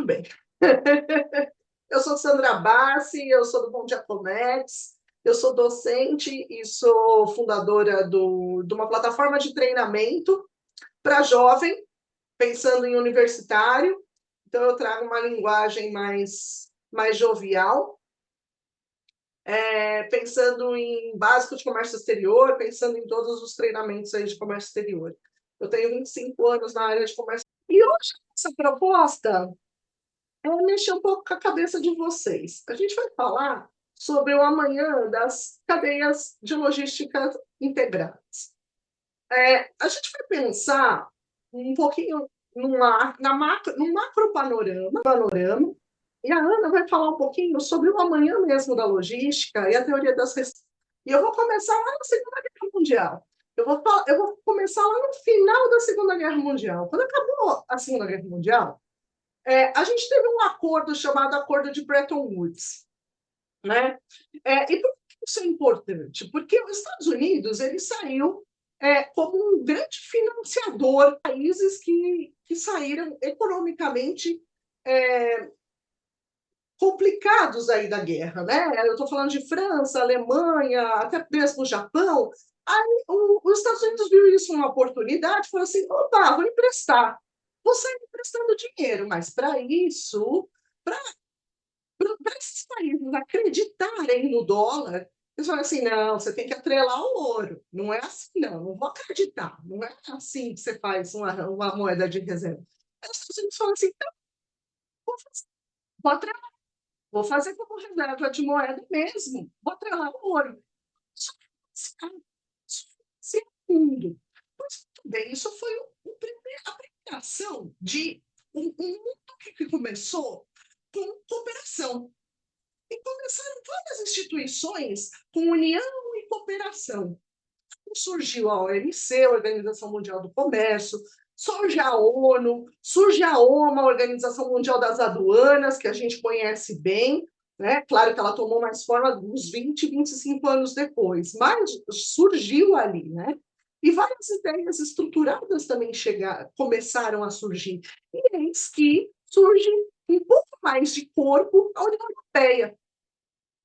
bem. Eu sou Sandra Bassi, eu sou do Bom Dia Comex, eu sou docente e sou fundadora de uma plataforma de treinamento para jovem, pensando em universitário. Então, eu trago uma linguagem mais jovial, pensando em básico de comércio exterior, pensando em todos os treinamentos aí de comércio exterior. Eu tenho 25 anos na área de comércio. E hoje, essa proposta mexer um pouco com a cabeça de vocês. A gente vai falar sobre o amanhã das cadeias de logística integradas. A gente vai pensar um pouquinho num macro panorama, e a Ana vai falar um pouquinho sobre o amanhã mesmo da logística e a teoria das restrições. E eu vou começar lá na Segunda Guerra Mundial. Eu vou começar lá no final da Segunda Guerra Mundial. Quando acabou a Segunda Guerra Mundial, a gente teve um acordo chamado Acordo de Bretton Woods, né? E por que isso é importante? Porque os Estados Unidos ele saiu como um grande financiador de países que saíram economicamente complicados aí da guerra, né? Eu estou falando de França, Alemanha, até mesmo o Japão. Aí os Estados Unidos viu isso uma oportunidade, falou assim: opa, vou emprestar. Vou sair emprestando dinheiro, mas para isso, para esses países acreditarem no dólar, eles falam assim: não, você tem que atrelar o ouro. Não é assim, não vou acreditar. Não é assim que você faz uma moeda de reserva. Aí os Estados Unidos falam assim: então, vou atrelar, vou fazer como reserva de moeda mesmo, vou atrelar o ouro. Isso é fundo. Pois muito bem, isso foi a aplicação de um mundo que começou com cooperação. E começaram várias instituições com união e cooperação. Surgiu a OMC, a Organização Mundial do Comércio, surge a ONU, surge a OMA, a Organização Mundial das Aduanas, que a gente conhece bem, né? Claro que ela tomou mais forma uns 20, 25 anos depois, mas surgiu ali, né? E várias ideias estruturadas também começaram a surgir. E eis que surge um pouco mais de corpo a União Europeia.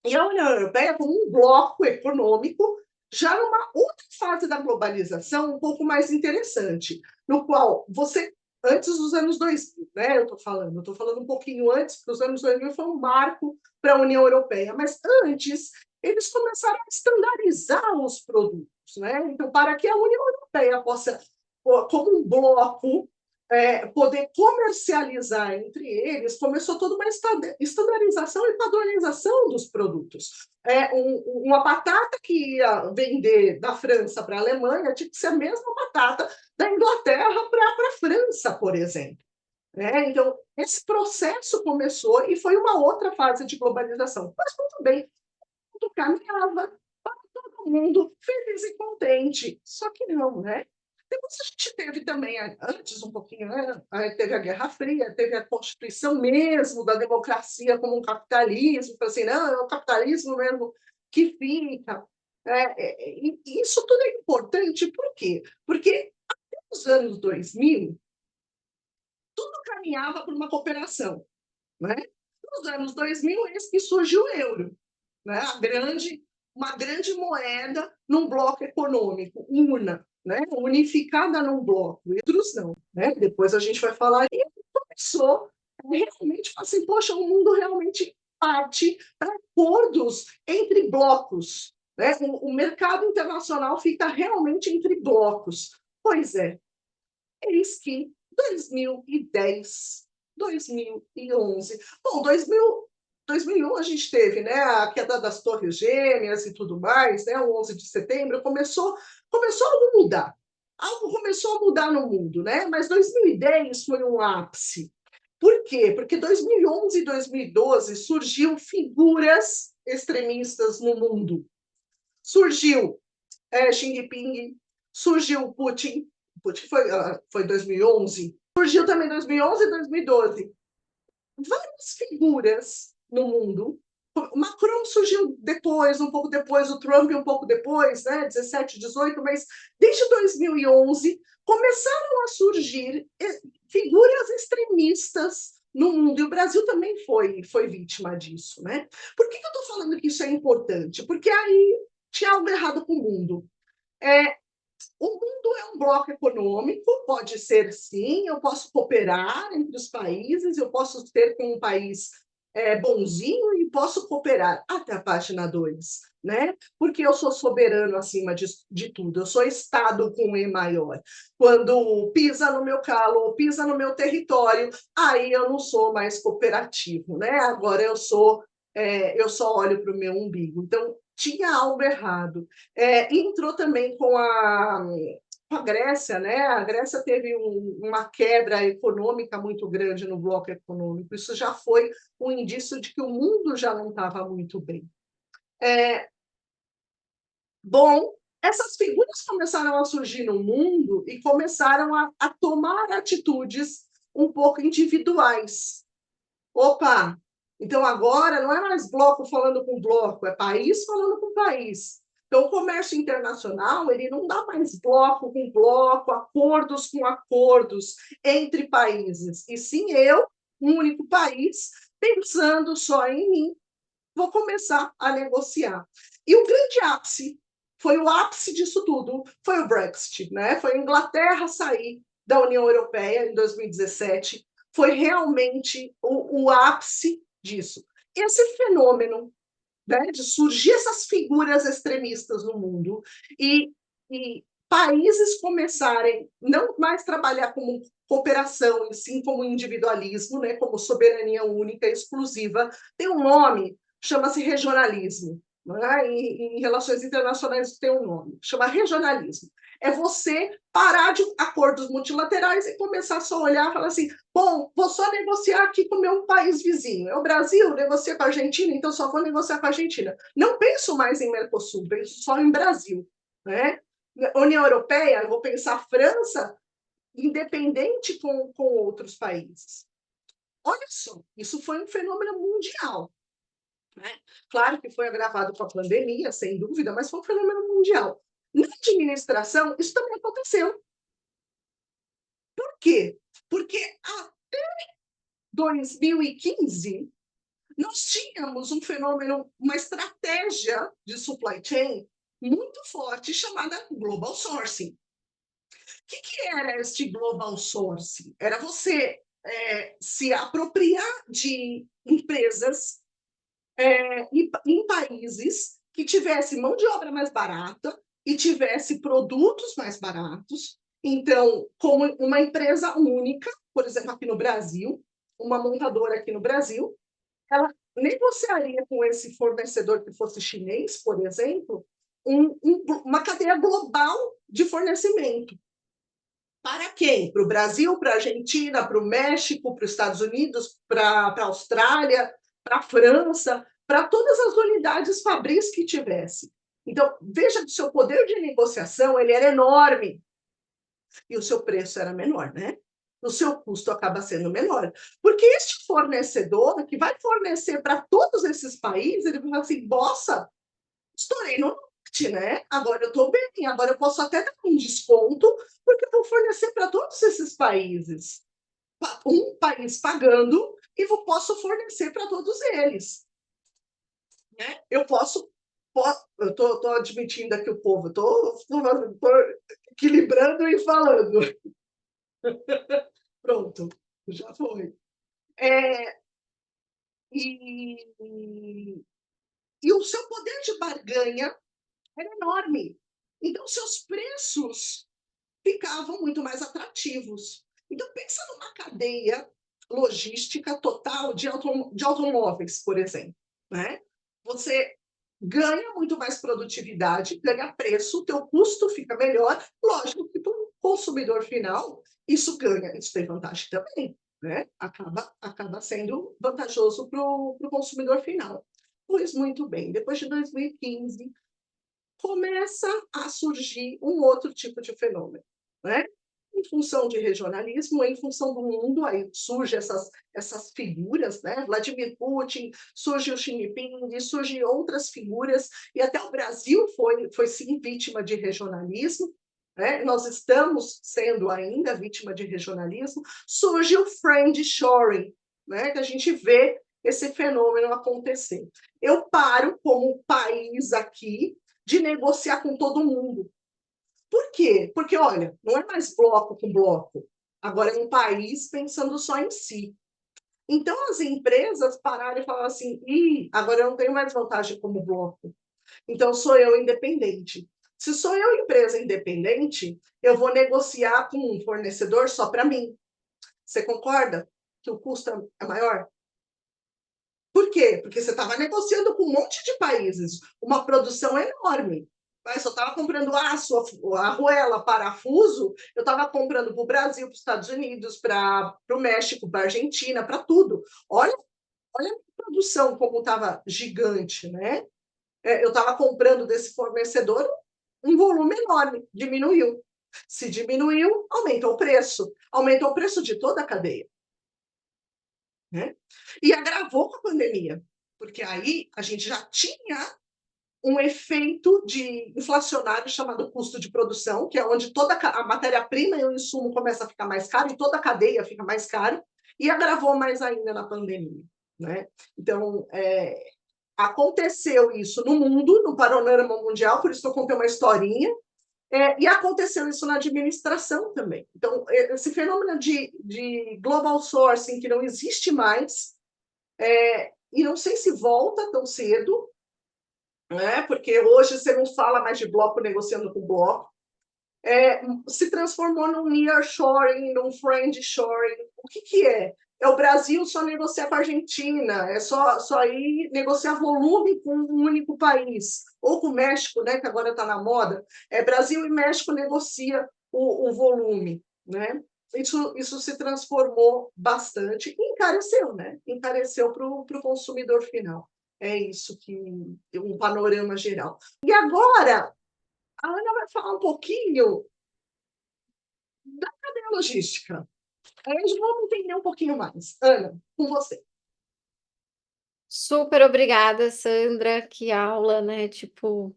E a União Europeia como um bloco econômico, já numa outra fase da globalização um pouco mais interessante, no qual você, antes dos anos 2000, né, eu estou falando um pouquinho antes, porque os anos 2000 foi um marco para a União Europeia, mas antes eles começaram a estandarizar os produtos, né? Então, para que a União Europeia possa, como um bloco, poder comercializar entre eles, começou toda uma estandarização e padronização dos produtos. Uma batata que ia vender da França para a Alemanha tinha que ser a mesma batata da Inglaterra para a França, por exemplo. Então, esse processo começou e foi uma outra fase de globalização. Mas tudo bem, tudo caminhava para todo mundo feliz e contente. Só que não, né? Depois a gente teve também, antes um pouquinho, né? Teve a Guerra Fria, teve a constituição mesmo da democracia como um capitalismo, assim, não, é o capitalismo mesmo que fica. E isso tudo é importante, por quê? Porque até os anos 2000, tudo caminhava para uma cooperação. Né? Nos anos 2000, eis que surge o euro, né? Uma grande moeda num bloco econômico, né? Unificada num bloco, outros não. Né? Depois a gente vai falar, e começou realmente assim, poxa, o mundo realmente parte para acordos entre blocos. Né? O mercado internacional fica realmente entre blocos. Pois é, eis que 2010, 2011. Bom, 2001 a gente teve, né, a queda das Torres Gêmeas e tudo mais, né, o 11 de setembro, começou a mudar. Algo começou a mudar no mundo, né? Mas 2010 foi um ápice. Por quê? Porque 2011 e 2012 surgiu figuras extremistas no mundo. Surgiu Xi Jinping, surgiu Putin foi 2011, surgiu também 2011 e 2012. Várias figuras no mundo. O Macron surgiu depois, um pouco depois, o Trump um pouco depois, né, 17, 18, mas desde 2011 começaram a surgir figuras extremistas no mundo, e o Brasil também foi vítima disso, né. Por que que eu estou falando que isso é importante? Porque aí tinha algo errado com o mundo. Eh, o mundo é um bloco econômico, pode ser sim, eu posso cooperar entre os países, eu posso ter com um país bonzinho e posso cooperar até a página 2, né? Porque eu sou soberano acima de tudo, eu sou Estado com E maior. Quando pisa no meu calo ou pisa no meu território, aí eu não sou mais cooperativo, né? Agora eu só olho para o meu umbigo. Então, tinha algo errado. Entrou também com a Grécia, né? A Grécia teve uma quebra econômica muito grande no bloco econômico. Isso já foi um indício de que o mundo já não estava muito bem. É, bom, essas figuras começaram a surgir no mundo e começaram a tomar atitudes um pouco individuais. Opa, então agora não é mais bloco falando com bloco, é país falando com país. Então o comércio internacional, ele não dá mais bloco com bloco, acordos com acordos entre países, e sim eu, um único país, pensando só em mim, vou começar a negociar. E o grande ápice, foi o ápice disso tudo, foi o Brexit, né? Foi a Inglaterra sair da União Europeia em 2017, foi realmente o ápice disso. Esse fenômeno, né, de surgir essas figuras extremistas no mundo e países começarem não mais trabalhar como cooperação, e sim como individualismo, né, como soberania única e exclusiva, tem um nome, chama-se regionalismo. Né? Em relações internacionais tem um nome, chama regionalismo. É você parar de acordos multilaterais e começar só a olhar e falar assim: bom, vou só negociar aqui com o meu país vizinho. É o Brasil, negocia com a Argentina, então só vou negociar com a Argentina. Não penso mais em Mercosul, penso só em Brasil. Né? União Europeia, eu vou pensar França, independente com outros países. Olha só, isso foi um fenômeno mundial. Né? Claro que foi agravado com a pandemia, sem dúvida, mas foi um fenômeno mundial. Na administração, isso também aconteceu. Por quê? Porque até 2015, nós tínhamos um fenômeno, uma estratégia de supply chain muito forte chamada global sourcing. O que era este global sourcing? Era você se apropriar de empresas em países que tivesse mão de obra mais barata e tivesse produtos mais baratos. Então, como uma empresa única, por exemplo, aqui no Brasil, uma montadora aqui no Brasil, ela negociaria com esse fornecedor que fosse chinês, por exemplo, uma cadeia global de fornecimento. Para quem? Para o Brasil, para a Argentina, para o México, para os Estados Unidos, para a Austrália, para a França, para todas as unidades fabris que tivesse. Então, veja que o seu poder de negociação ele era enorme e o seu preço era menor, né? O seu custo acaba sendo menor. Porque este fornecedor que vai fornecer para todos esses países, ele vai falar assim, bossa, estourei no norte, né? Agora eu estou bem, agora eu posso até dar um desconto, porque eu vou fornecer para todos esses países. Um país pagando e eu posso fornecer para todos eles. Né? Eu estou admitindo aqui o povo, estou equilibrando e falando. Pronto, já foi. É, e, e o seu poder de barganha era enorme. Então, seus preços ficavam muito mais atrativos. Então, pensa numa cadeia logística total de automóveis, por exemplo. Né? Você ganha muito mais produtividade, ganha preço, o teu custo fica melhor. Lógico que para o consumidor final, isso ganha, isso tem vantagem também. Né? Acaba sendo vantajoso para o consumidor final. Pois muito bem, depois de 2015, começa a surgir um outro tipo de fenômeno, né? Em função de regionalismo, em função do mundo, aí surgem essas figuras, né? Vladimir Putin, surge o Xi Jinping, surgem outras figuras, e até o Brasil foi sim vítima de regionalismo, né? Nós estamos sendo ainda vítima de regionalismo. Surge o friendshoring, né, que a gente vê esse fenômeno acontecer. Eu paro, como país aqui, de negociar com todo mundo. Por quê? Porque, olha, não é mais bloco com bloco, agora é um país pensando só em si. Então, as empresas pararam e falaram assim: Ih, agora eu não tenho mais vantagem como bloco, então sou eu independente. Se sou eu empresa independente, eu vou negociar com um fornecedor só para mim. Você concorda que o custo é maior? Por quê? Porque você estava negociando com um monte de países, uma produção enorme. Mas eu estava comprando aço, arruela, parafuso, eu estava comprando para o Brasil, para os Estados Unidos, para o México, para a Argentina, para tudo. Olha a produção como estava gigante, né? Eu estava comprando desse fornecedor um volume enorme, diminuiu. Se diminuiu, aumentou o preço de toda a cadeia, né? E agravou com a pandemia, porque aí a gente já tinha um efeito de inflacionário chamado custo de produção, que é onde toda a matéria-prima e o insumo começa a ficar mais caro e toda a cadeia fica mais caro, e agravou mais ainda na pandemia, né? Então, aconteceu isso no mundo, no panorama mundial, por isso que eu contei uma historinha, e aconteceu isso na administração também. Então, esse fenômeno de global sourcing, que não existe mais, e não sei se volta tão cedo, né? Porque hoje você não fala mais de bloco negociando com bloco, se transformou num nearshoring, num friendshoring. O que, que é? É o Brasil só negociar com a Argentina, é só ir negociar volume com um único país, ou com o México, né, que agora está na moda. Brasil e México negocia o volume, né? Isso se transformou bastante e encareceu, né? Encareceu para o consumidor final. É isso que um panorama geral. E agora a Ana vai falar um pouquinho da cadeia logística. Aí a gente vamos entender um pouquinho mais. Ana, com você. Super obrigada, Sandra. Que aula, né? Tipo,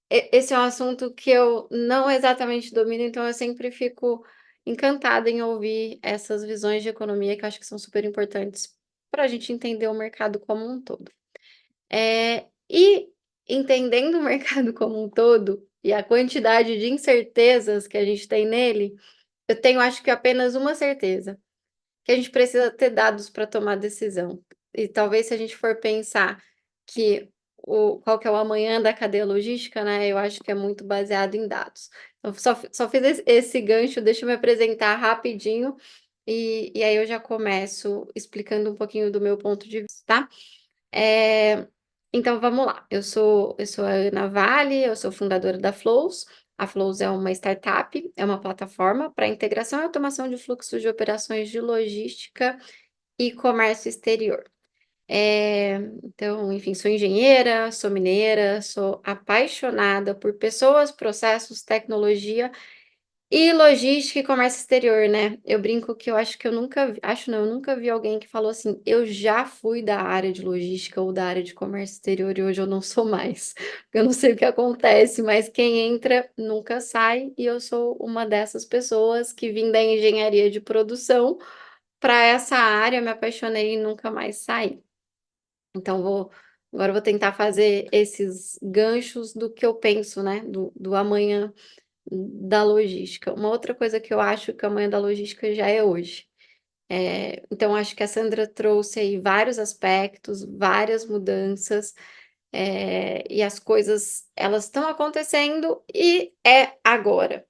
esse é um assunto que eu não exatamente domino, então eu sempre fico encantada em ouvir essas visões de economia que eu acho que são super importantes para a gente entender o mercado como um todo. E entendendo o mercado como um todo e a quantidade de incertezas que a gente tem nele, eu tenho, acho que apenas uma certeza, que a gente precisa ter dados para tomar decisão. E talvez se a gente for pensar que qual que é o amanhã da cadeia logística, né? Eu acho que é muito baseado em dados. Então, só fiz esse gancho, deixa eu me apresentar rapidinho, e aí eu já começo explicando um pouquinho do meu ponto de vista, tá? Então vamos lá. Eu sou a Ana Vale, eu sou fundadora da Flows. A Flows é uma startup, é uma plataforma para integração e automação de fluxos de operações de logística e comércio exterior. Então, enfim, sou engenheira, sou mineira, sou apaixonada por pessoas, processos, tecnologia e logística e comércio exterior, né? Eu brinco que eu acho que eu nunca vi, acho não, eu nunca vi alguém que falou assim, eu já fui da área de logística ou da área de comércio exterior e hoje eu não sou mais. Eu não sei o que acontece, mas quem entra nunca sai, e eu sou uma dessas pessoas que vim da engenharia de produção para essa área, me apaixonei e nunca mais saí. Então agora eu vou tentar fazer esses ganchos do que eu penso, né? Do amanhã da logística. Uma outra coisa que eu acho que amanhã da logística já é hoje. Então, acho que a Sandra trouxe aí vários aspectos, várias mudanças, e as coisas, elas estão acontecendo e é agora.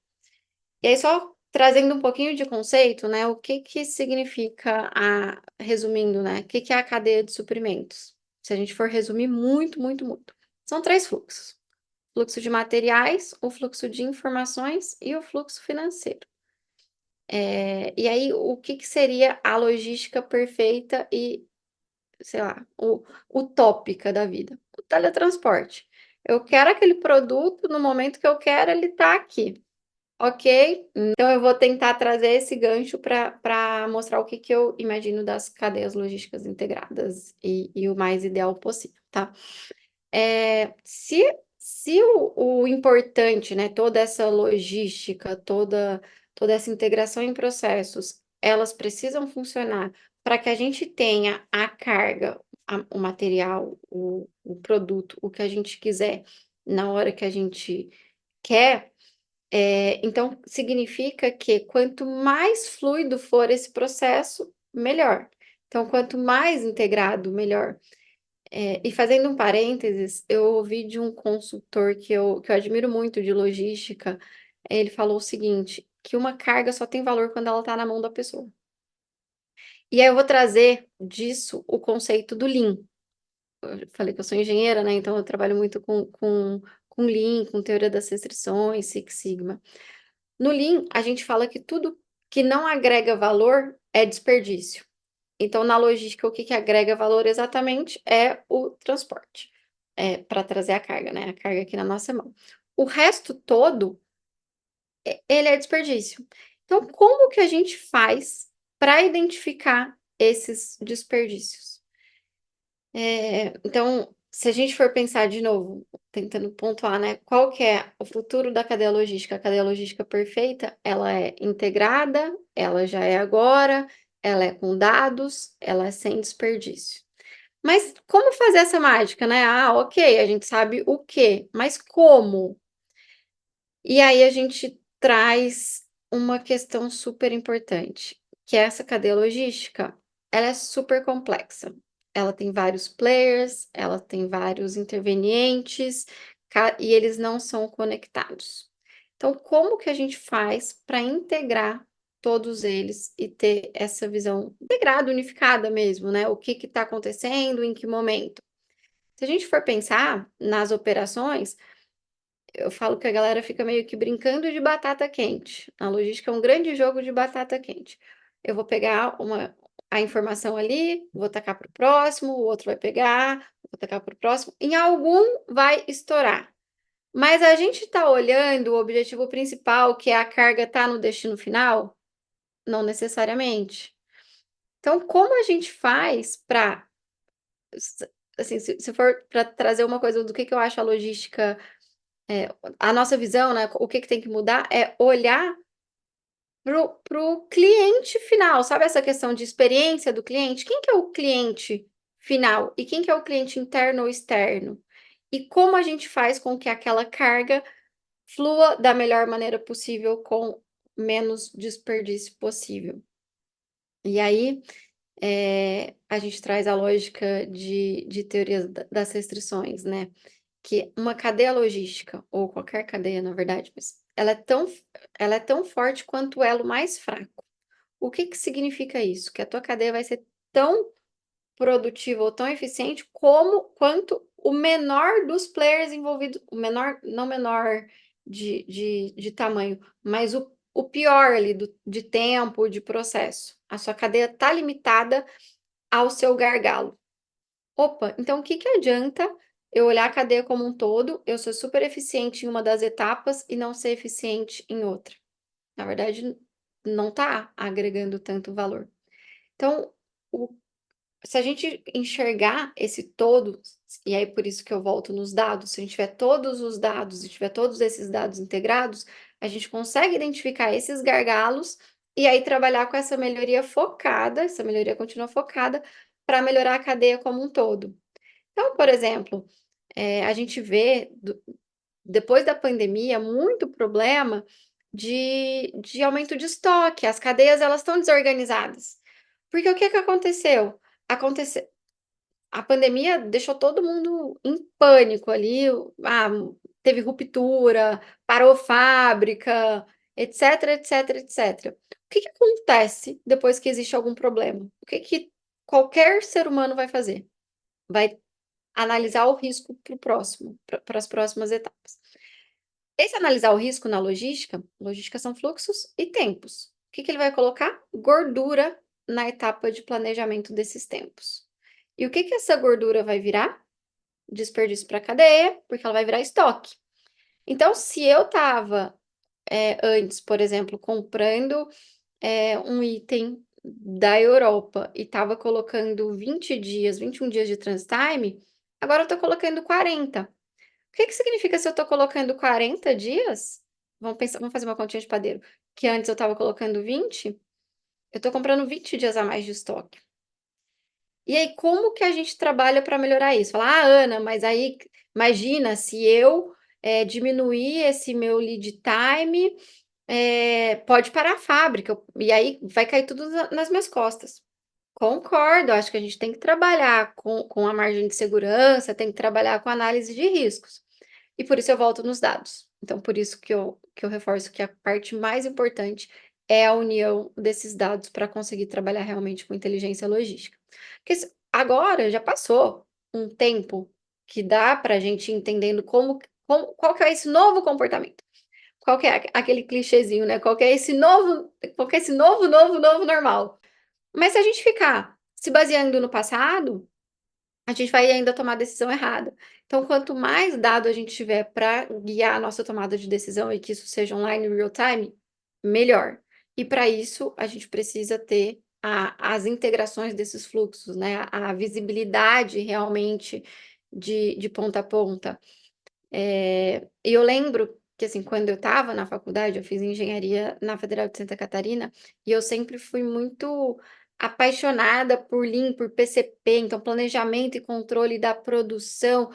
E aí, só trazendo um pouquinho de conceito, né? O que que significa, resumindo, né? O que que é a cadeia de suprimentos? Se a gente for resumir muito, muito, muito. São três fluxos: fluxo de materiais, o fluxo de informações e o fluxo financeiro. E aí, o que que seria a logística perfeita e, sei lá, utópica da vida? O teletransporte. Eu quero aquele produto, no momento que eu quero, ele está aqui, ok? Então, eu vou tentar trazer esse gancho para mostrar o que que eu imagino das cadeias logísticas integradas e o mais ideal possível, tá? Se o importante, né, toda essa logística, toda essa integração em processos, elas precisam funcionar para que a gente tenha a carga, o material, o produto, o que a gente quiser, na hora que a gente quer, então significa que quanto mais fluido for esse processo, melhor. Então quanto mais integrado, melhor. E fazendo um parênteses, eu ouvi de um consultor que eu admiro muito de logística, ele falou o seguinte, que uma carga só tem valor quando ela está na mão da pessoa. E aí eu vou trazer disso o conceito do Lean. Eu falei que eu sou engenheira, né, então eu trabalho muito com Lean, com teoria das restrições, Six Sigma. No Lean, a gente fala que tudo que não agrega valor é desperdício. Então, na logística, o que que agrega valor exatamente é o transporte, para trazer a carga, né, a carga aqui na nossa mão. O resto todo, ele é desperdício. Então, como que a gente faz para identificar esses desperdícios? Então, se a gente for pensar de novo, tentando pontuar, né, qual que é o futuro da cadeia logística? A cadeia logística perfeita, ela é integrada, ela já é agora, ela é com dados, ela é sem desperdício. Mas como fazer essa mágica, né? Ah, ok, a gente sabe o quê, mas como? E aí a gente traz uma questão super importante, que é essa cadeia logística, ela é super complexa. Ela tem vários players, ela tem vários intervenientes, e eles não são conectados. Então, como que a gente faz para integrar todos eles e ter essa visão integrada, unificada mesmo, né? O que está acontecendo, em que momento? Se a gente for pensar nas operações, eu falo que a galera fica meio que brincando de batata quente. A logística é um grande jogo de batata quente. Eu vou pegar a informação ali, vou tacar para o próximo, o outro vai pegar, vou tacar para o próximo, em algum vai estourar. Mas a gente está olhando o objetivo principal, que é a carga tá no destino final? Não necessariamente. Então, como a gente faz para, assim, se for para trazer uma coisa do que eu acho a logística, a nossa visão, né, o que que tem que mudar é olhar para o cliente final, sabe essa questão de experiência do cliente? Quem que é o cliente final e quem que é o cliente interno ou externo? E como a gente faz com que aquela carga flua da melhor maneira possível com menos desperdício possível. E aí, a gente traz a lógica de teoria das restrições, né? Que uma cadeia logística, ou qualquer cadeia, na verdade, mas ela é tão forte quanto o elo mais fraco. O que que significa isso? Que a tua cadeia vai ser tão produtiva ou tão eficiente quanto o menor dos players envolvidos, o menor, não menor de tamanho, mas o pior ali de tempo, de processo. A sua cadeia está limitada ao seu gargalo. Opa, então o que que adianta eu olhar a cadeia como um todo, eu sou super eficiente em uma das etapas e não ser eficiente em outra? Na verdade, não está agregando tanto valor. Então, o se a gente enxergar esse todo, e aí por isso que eu volto nos dados, se a gente tiver todos os dados e tiver todos esses dados integrados, a gente consegue identificar esses gargalos e aí trabalhar com essa melhoria focada, essa melhoria contínua focada, para melhorar a cadeia como um todo. Então, por exemplo, a gente vê depois da pandemia muito problema de aumento de estoque, as cadeias elas estão desorganizadas. Porque o que que aconteceu? Aconte A pandemia deixou todo mundo em pânico ali, teve ruptura, parou fábrica, etc, etc, etc. O que que acontece depois que existe algum problema? O que que qualquer ser humano vai fazer? Vai analisar o risco para o próximo, para as próximas etapas. Esse analisar o risco na logística, logística são fluxos e tempos. O que que ele vai colocar? Gordura na etapa de planejamento desses tempos. E o que que essa gordura vai virar? Desperdício para a cadeia, porque ela vai virar estoque. Então, se eu estava, antes, por exemplo, comprando, um item da Europa e estava colocando 20 dias, 21 dias de transit time, agora eu estou colocando 40. O que que significa se eu estou colocando 40 dias? Vamos fazer uma continha de padeiro, que antes eu estava colocando 20, eu estou comprando 20 dias a mais de estoque. E aí, como que a gente trabalha para melhorar isso? Falar, Ana, mas aí imagina se eu diminuir esse meu lead time, pode parar a fábrica, e aí vai cair tudo nas minhas costas. Concordo, acho que a gente tem que trabalhar com a margem de segurança, tem que trabalhar com análise de riscos. E por isso eu volto nos dados. Então, por isso que eu reforço que a parte mais importante é a união desses dados para conseguir trabalhar realmente com inteligência logística. Porque agora já passou um tempo que dá para a gente ir entendendo qual que é esse novo comportamento. Qual que é aquele clichêzinho, né? Qual que é esse novo normal? Mas se a gente ficar se baseando no passado, a gente vai ainda tomar a decisão errada. Então, quanto mais dado a gente tiver para guiar a nossa tomada de decisão e que isso seja online real time, melhor. E para isso, a gente precisa ter as integrações desses fluxos, né? A visibilidade realmente de ponta a ponta. E eu lembro que, assim, quando eu estava na faculdade, eu fiz engenharia na Federal de Santa Catarina, e eu sempre fui muito apaixonada por Lean, por PCP, então planejamento e controle da produção.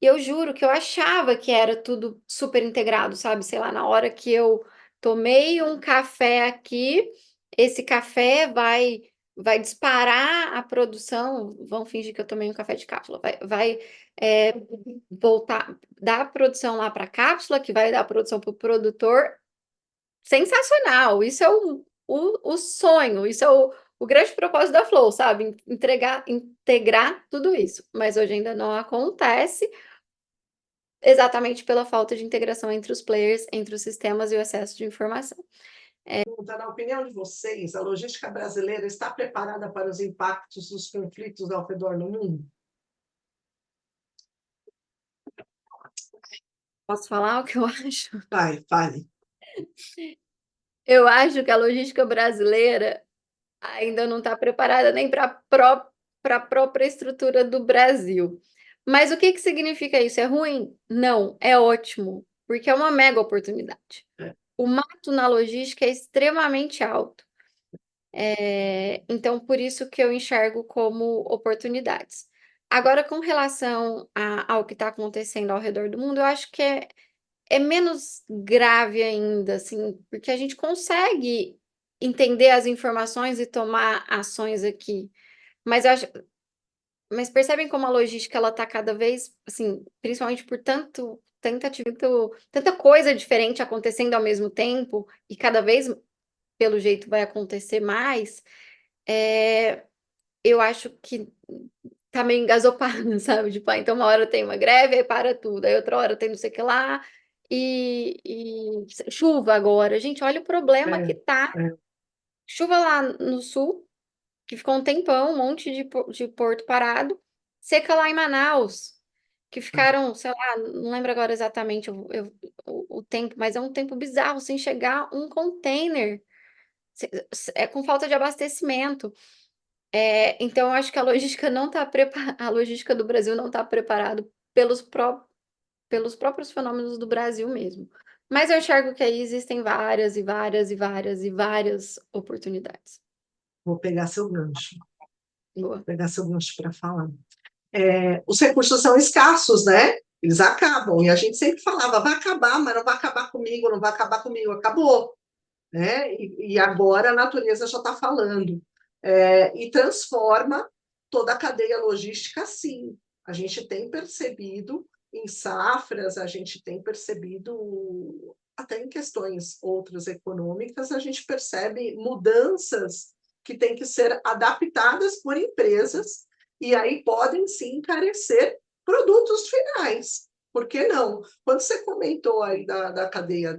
E eu juro que eu achava que era tudo super integrado, sabe? Sei lá, na hora que eu tomei um café aqui, esse café vai disparar a produção. Vão fingir que eu tomei um café de cápsula. Vai voltar, dar a produção lá para a cápsula, que vai dar a produção para o produtor. Sensacional! Isso é o sonho, isso é o grande propósito da Flow, sabe? Integrar tudo isso. Mas hoje ainda não acontece. Exatamente pela falta de integração entre os players, entre os sistemas e o excesso de informação. Pergunta, na opinião de vocês, a logística brasileira está preparada para os impactos dos conflitos ao redor do mundo? Posso falar o que eu acho? Vai, fale. Eu acho que a logística brasileira ainda não está preparada nem para a própria estrutura do Brasil. Mas o que que significa isso? É ruim? Não, é ótimo, porque é uma mega oportunidade. É. O mato na logística é extremamente alto. Então, por isso que eu enxergo como oportunidades. Agora, com relação ao que está acontecendo ao redor do mundo, eu acho que é menos grave ainda, assim, porque a gente consegue entender as informações e tomar ações aqui. Mas eu acho, mas percebem como a logística ela está cada vez, assim, principalmente por tanta coisa diferente acontecendo ao mesmo tempo, e cada vez, pelo jeito, vai acontecer mais. Eu acho que tá meio engasopado, sabe? Tipo, então uma hora tem uma greve, aí para tudo, aí outra hora tem não sei o que lá, e chuva agora. Gente, olha o problema que É, tá. é. Chuva lá no sul, que ficou um tempão, um monte de porto parado. Seca lá em Manaus, que ficaram, sei lá, não lembro agora exatamente o tempo, mas é um tempo bizarro, sem chegar um container, com falta de abastecimento. Então eu acho que a logística não está a logística do Brasil não está preparado pelos próprios fenômenos do Brasil mesmo. Mas eu enxergo que aí existem várias e várias e várias e várias oportunidades. Vou pegar seu gancho. Boa. Pegar seu gancho para falar. Os recursos são escassos, né? Eles acabam. E a gente sempre falava, vai acabar, mas não vai acabar comigo, não vai acabar comigo. Acabou, né? E agora a natureza já está falando. E transforma toda a cadeia logística, sim. A gente tem percebido em safras, a gente tem percebido até em questões outras econômicas, a gente percebe mudanças que têm que ser adaptadas por empresas e aí podem sim encarecer produtos finais. Por que não? Quando você comentou aí da cadeia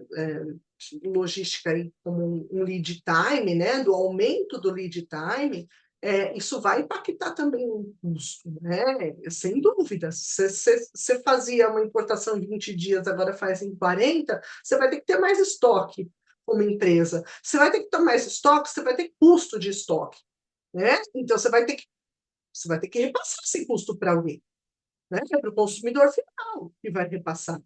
logística aí como um lead time, né, do aumento do lead time, isso vai impactar também o custo, né? Sem dúvida. Se você fazia uma importação em 20 dias, agora faz em 40, você vai ter que ter mais estoque como empresa. Você vai ter que ter mais estoque, você vai ter custo de estoque, né? Então você vai ter que repassar esse custo para alguém, né? É para o consumidor final que vai repassar.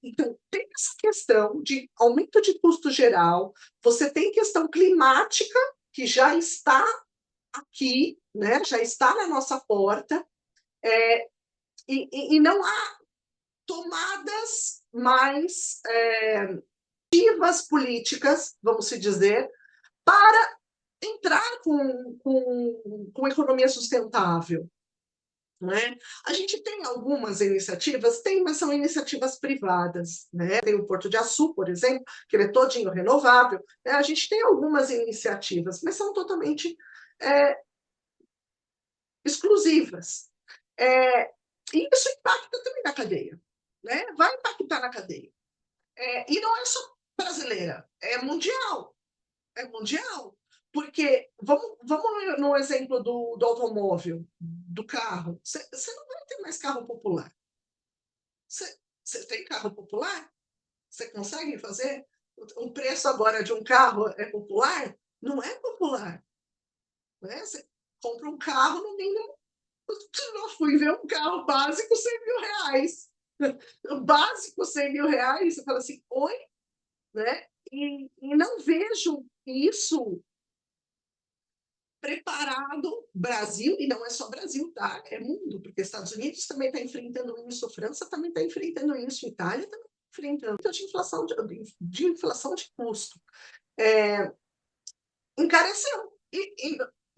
Então, tem essa questão de aumento de custo geral, você tem questão climática, que já está aqui, né? Já está na nossa porta, e não há tomadas mais ativas políticas, vamos se dizer, para entrar com economia sustentável. Né? A gente tem algumas iniciativas, tem, mas são iniciativas privadas. Né? Tem o Porto de Açu, por exemplo, que ele é todinho renovável. Né? A gente tem algumas iniciativas, mas são totalmente exclusivas. E isso impacta também na cadeia. Né? Vai impactar na cadeia. E não é só brasileira, é mundial. É mundial. Porque, vamos no exemplo do automóvel, do carro. Você não vai ter mais carro popular. Você tem carro popular? Você consegue fazer? O preço agora de um carro é popular? Não é popular. Né? Você compra um carro, no mínimo. Eu fui ver um carro básico, R$ 100.000. O básico, R$ 100.000. Você fala assim, oi? Né? E não vejo isso preparado, Brasil, e não é só Brasil, tá? É mundo, porque Estados Unidos também está enfrentando isso, França também está enfrentando isso, Itália também está enfrentando de inflação de custo. Encareceu.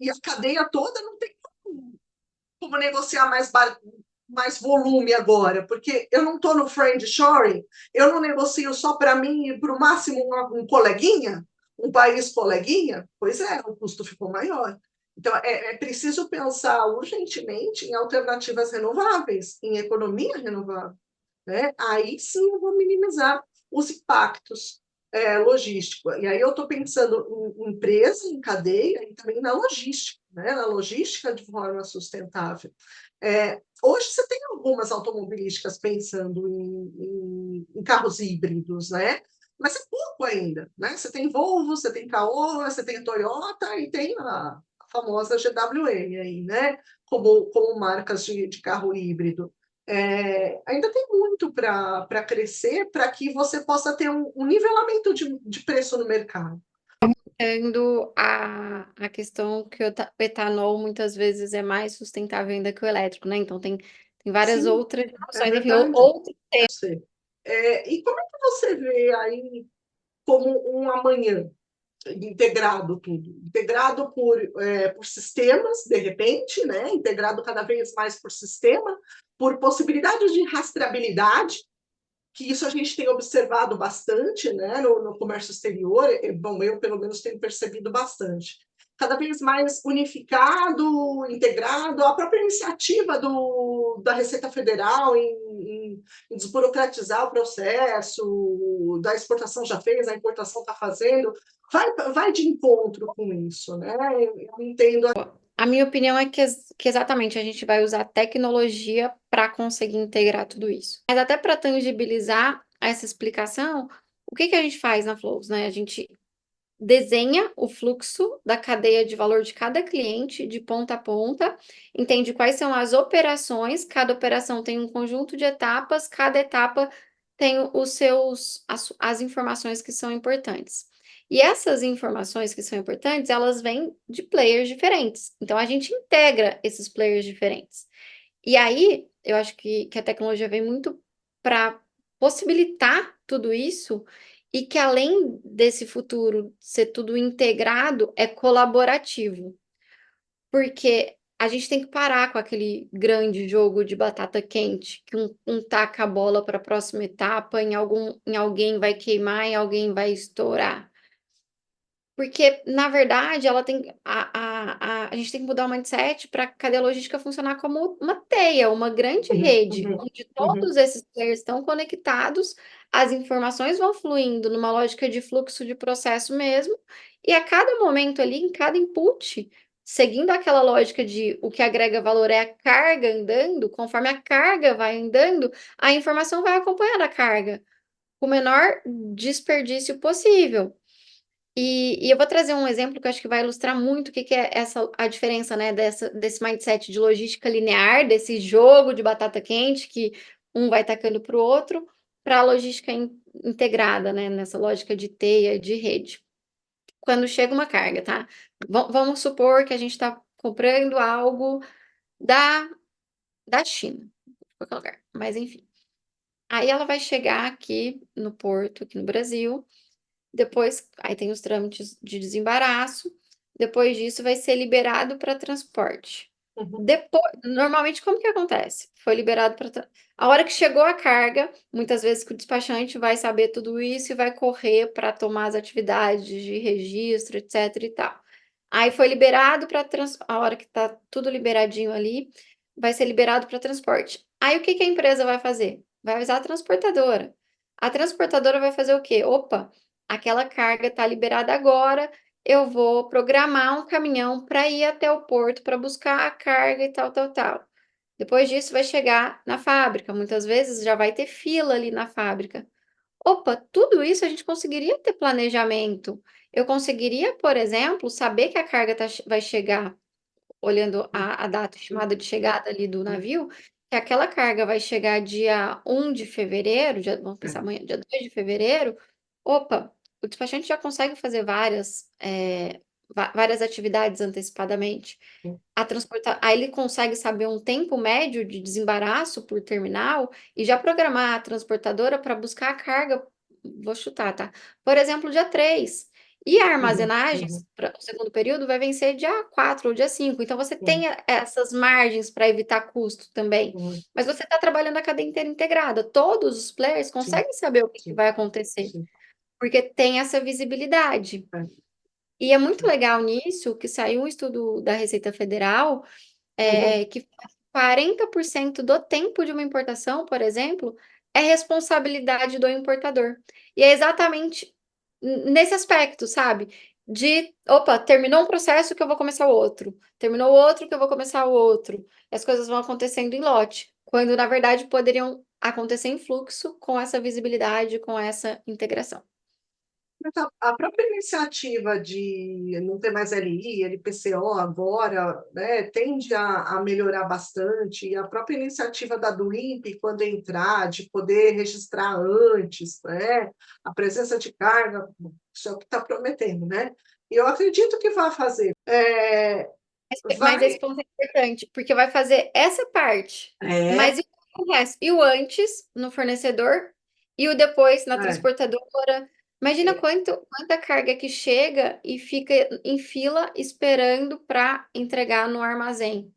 E a cadeia toda não tem como negociar mais volume agora, porque eu não estou no friendshoring, eu não negocio só para mim e para o máximo um coleguinha, um país coleguinha, pois é, o custo ficou maior. Então, é preciso pensar urgentemente em alternativas renováveis, em economia renovável. Né? Aí sim eu vou minimizar os impactos logísticos. E aí eu estou pensando em empresa, em cadeia e também na logística, né? Na logística de forma sustentável. Hoje você tem algumas automobilísticas pensando em carros híbridos, né? Mas é pouco ainda. Né? Você tem Volvo, você tem Caoa, você tem Toyota e tem a famosa GWM aí, né? Como marcas de carro híbrido. Ainda tem muito para crescer, para que você possa ter um nivelamento de preço no mercado. Tendo a questão que o etanol muitas vezes é mais sustentável ainda que o elétrico, né? Então tem várias Sim, outras é opções, enfim, verdade. outros. Você. E como é que você vê aí como um amanhã integrado tudo? Integrado por sistemas, de repente, né? Integrado cada vez mais por sistema, por possibilidades de rastreabilidade, que isso a gente tem observado bastante, né, no comércio exterior. Bom, eu pelo menos tenho percebido bastante. Cada vez mais unificado, integrado, a própria iniciativa da Receita Federal em desburocratizar o processo, da exportação já fez, a importação está fazendo, vai de encontro com isso, né? Eu entendo. A minha opinião é que exatamente a gente vai usar tecnologia para conseguir integrar tudo isso. Mas até para tangibilizar essa explicação, o que a gente faz na Flows, né? A gente desenha o fluxo da cadeia de valor de cada cliente, de ponta a ponta, entende quais são as operações, cada operação tem um conjunto de etapas, cada etapa tem as informações que são importantes. E essas informações que são importantes, elas vêm de players diferentes. Então, a gente integra esses players diferentes. E aí, eu acho que a tecnologia vem muito para possibilitar tudo isso e que além desse futuro ser tudo integrado, é colaborativo. Porque a gente tem que parar com aquele grande jogo de batata quente, que um taca a bola para a próxima etapa, em alguém vai queimar, em alguém vai estourar. Porque, na verdade, ela tem a gente tem que mudar o mindset para a cadeia logística funcionar como uma teia, uma grande Uhum, rede, uhum, onde uhum. todos esses players estão conectados, as informações vão fluindo numa lógica de fluxo de processo mesmo, e a cada momento ali, em cada input, seguindo aquela lógica de o que agrega valor é a carga andando, conforme a carga vai andando, a informação vai acompanhando a carga, com o menor desperdício possível. E eu vou trazer um exemplo que eu acho que vai ilustrar muito o que é a diferença, né, desse mindset de logística linear, desse jogo de batata quente que um vai tacando para o outro, para a logística integrada, né, nessa lógica de teia, de rede. Quando chega uma carga, tá? Vamos supor que a gente está comprando algo da da China, qualquer lugar, mas enfim. Aí ela vai chegar aqui no porto, aqui no Brasil, depois aí tem os trâmites de desembaraço, depois disso vai ser liberado para transporte. Uhum. Normalmente como que acontece? Foi liberado para a hora que chegou a carga, muitas vezes que o despachante vai saber tudo isso e vai correr para tomar as atividades de registro, etc e tal. Aí foi liberado para a hora que está tudo liberadinho ali, vai ser liberado para transporte. Aí o que que a empresa vai fazer? Vai avisar a transportadora. A transportadora vai fazer o quê? "Opa, aquela carga está liberada agora, eu vou programar um caminhão para ir até o porto para buscar a carga e tal, tal, tal". Depois disso vai chegar na fábrica, muitas vezes já vai ter fila ali na fábrica. Opa, tudo isso a gente conseguiria ter planejamento. Eu conseguiria, por exemplo, saber que a carga vai chegar, olhando a data estimada de chegada ali do navio, que aquela carga vai chegar dia 1 de fevereiro, vamos É, pensar amanhã, dia 2 de fevereiro. Opa, o despachante já consegue fazer várias atividades antecipadamente. sim. Aí ele consegue saber um tempo médio de desembaraço por terminal e já programar a transportadora para buscar a carga, vou chutar, tá, por exemplo, dia 3. E a Uhum, armazenagem uhum, para o segundo período vai vencer dia 4 ou dia 5. Então você sim, tem essas margens para evitar custo também, uhum, mas você está trabalhando a cadeia inteira integrada, todos os players sim, conseguem saber o que que sim, vai acontecer, sim. porque tem essa visibilidade. É, E é muito sim. legal nisso que saiu um estudo da Receita Federal, Uhum. que 40% do tempo de uma importação, por exemplo, é responsabilidade do importador. E é exatamente nesse aspecto, sabe, de: "Opa, terminou um processo que eu vou começar o outro, terminou o outro que eu vou começar o outro". As coisas vão acontecendo em lote, quando na verdade poderiam acontecer em fluxo com essa visibilidade, com essa integração. Mas a própria iniciativa de não ter mais LI, LPCO agora, né, tende a melhorar bastante, e a própria iniciativa da DUIMP, quando entrar, de poder registrar antes, né, a presença de carga, isso é o que está prometendo, né. E eu acredito que vai fazer. Mas esse Vai ponto é importante, porque vai fazer essa parte, é, mas e o resto? E o antes no fornecedor, e o depois na é, transportadora. Imagina é, quanta carga que chega e fica em fila esperando para entregar no armazém,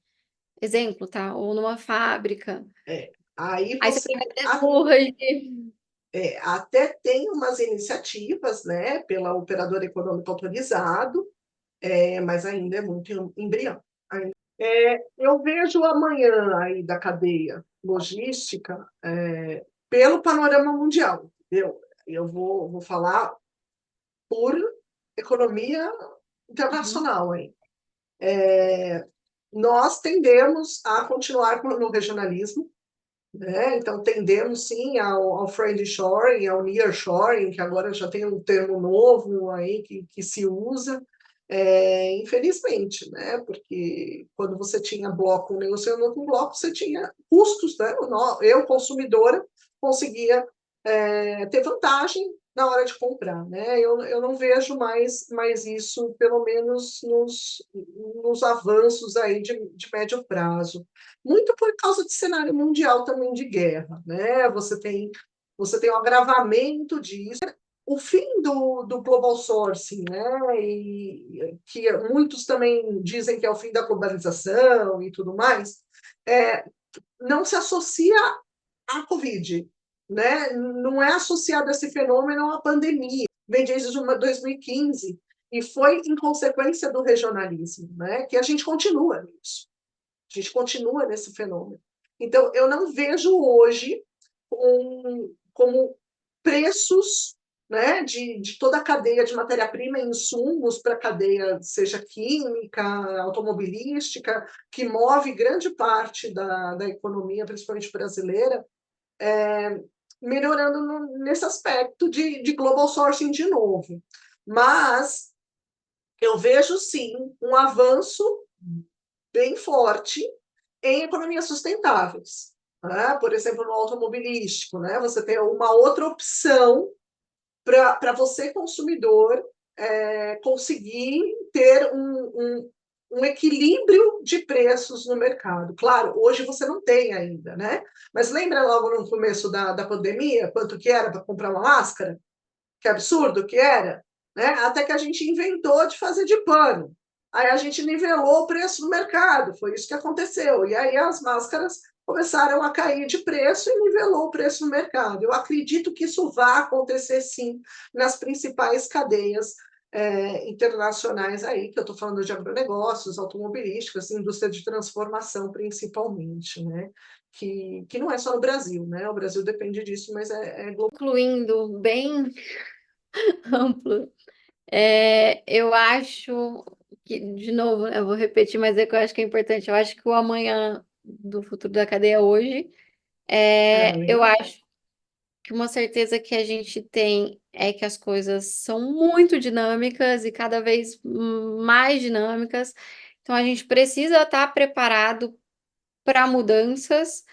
exemplo, tá, ou numa fábrica. é. Aí Aí você você tem até burras de até tem umas iniciativas, né, pela operadora econômica autorizado, mas ainda é muito embrião. Eu vejo amanhã aí da cadeia logística, pelo panorama mundial, entendeu? Eu vou falar por economia uhum, internacional aí. Nós tendemos a continuar no regionalismo, né? Então tendemos sim ao friendshoring, ao nearshoring, que agora já tem um termo novo aí que se usa, infelizmente, né? Porque quando você tinha bloco negociando com bloco, você tinha custos, né? Eu, consumidora, conseguia ter vantagem na hora de comprar, né? Eu não vejo mais isso, pelo menos nos avanços aí de médio prazo. Muito por causa de cenário mundial também de guerra, né? Você tem um agravamento disso, o fim do global sourcing, né? E que muitos também dizem que é o fim da globalização e tudo mais, é, não se associa à Covid, né? Não é associado a esse fenômeno à pandemia. Vem desde 2015 e foi em consequência do regionalismo, né? Que a gente continua nisso. A gente continua nesse fenômeno. Então, eu não vejo hoje como preços, né, de toda a cadeia de matéria-prima e insumos para a cadeia, seja química, automobilística, que move grande parte da economia, principalmente brasileira, melhorando nesse aspecto de global sourcing de novo. Mas eu vejo sim um avanço bem forte em economias sustentáveis. Né? Por exemplo, no automobilístico, né? Você tem uma outra opção para você, consumidor, conseguir ter um equilíbrio de preços no mercado. Claro, hoje você não tem ainda, né? Mas lembra logo no começo da pandemia, quanto que era para comprar uma máscara? Que absurdo que era, né? Até que a gente inventou de fazer de pano. Aí a gente nivelou o preço no mercado, foi isso que aconteceu. E aí as máscaras começaram a cair de preço e nivelou o preço no mercado. Eu acredito que isso vai acontecer sim nas principais cadeias internacionais aí, que eu estou falando de agronegócios, automobilísticos, indústria de transformação principalmente, né? Que não é só no Brasil, né? O Brasil depende disso, mas é global. Incluindo bem amplo. Eu acho que, de novo, né, eu vou repetir, mas é que eu acho que é importante. Eu acho que o amanhã do futuro da cadeia hoje, eu acho que uma certeza que a gente tem é que as coisas são muito dinâmicas e cada vez mais dinâmicas. Então, a gente precisa estar preparado para mudanças.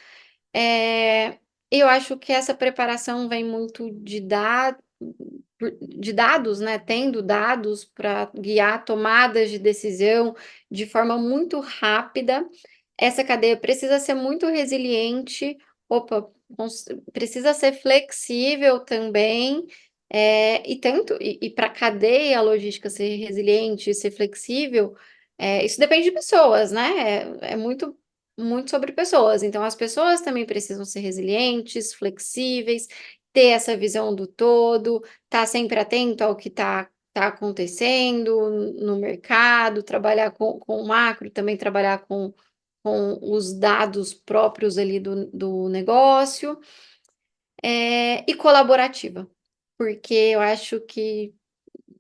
E eu acho que essa preparação vem muito de dados, né? Tendo dados para guiar tomadas de decisão de forma muito rápida. Essa cadeia precisa ser muito resiliente, opa, precisa ser flexível também, e para a cadeia logística ser resiliente, ser flexível, isso depende de pessoas, né? É muito muito sobre pessoas. Então, as pessoas também precisam ser resilientes, flexíveis, ter essa visão do todo, estar sempre atento ao que tá acontecendo no mercado, trabalhar com o macro, também trabalhar com os dados próprios ali do negócio, e colaborativa, porque eu acho que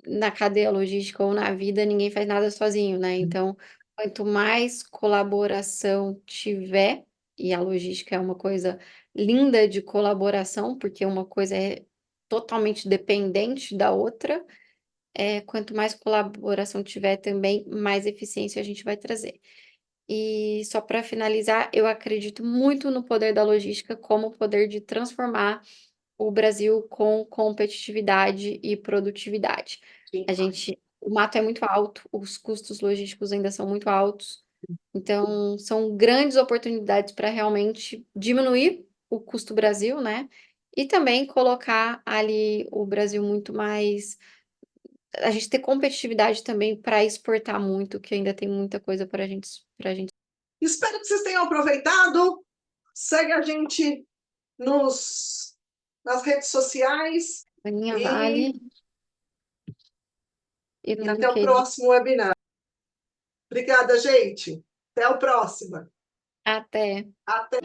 na cadeia logística ou na vida ninguém faz nada sozinho, né? Então, quanto mais colaboração tiver, e a logística é uma coisa linda de colaboração, porque uma coisa é totalmente dependente da outra, quanto mais colaboração tiver também, mais eficiência a gente vai trazer. E só para finalizar, eu acredito muito no poder da logística como poder de transformar o Brasil com competitividade e produtividade. O mato é muito alto, os custos logísticos ainda são muito altos, então são grandes oportunidades para realmente diminuir o custo Brasil, né? E também colocar ali o Brasil muito mais. A gente ter competitividade também para exportar muito, que ainda tem muita coisa para gente. Espero que vocês tenham aproveitado. Segue a gente nas redes sociais Aninha e, Vale e e no até o LinkedIn. próximo webinar. Obrigada, gente. Até a próxima. Até. Até.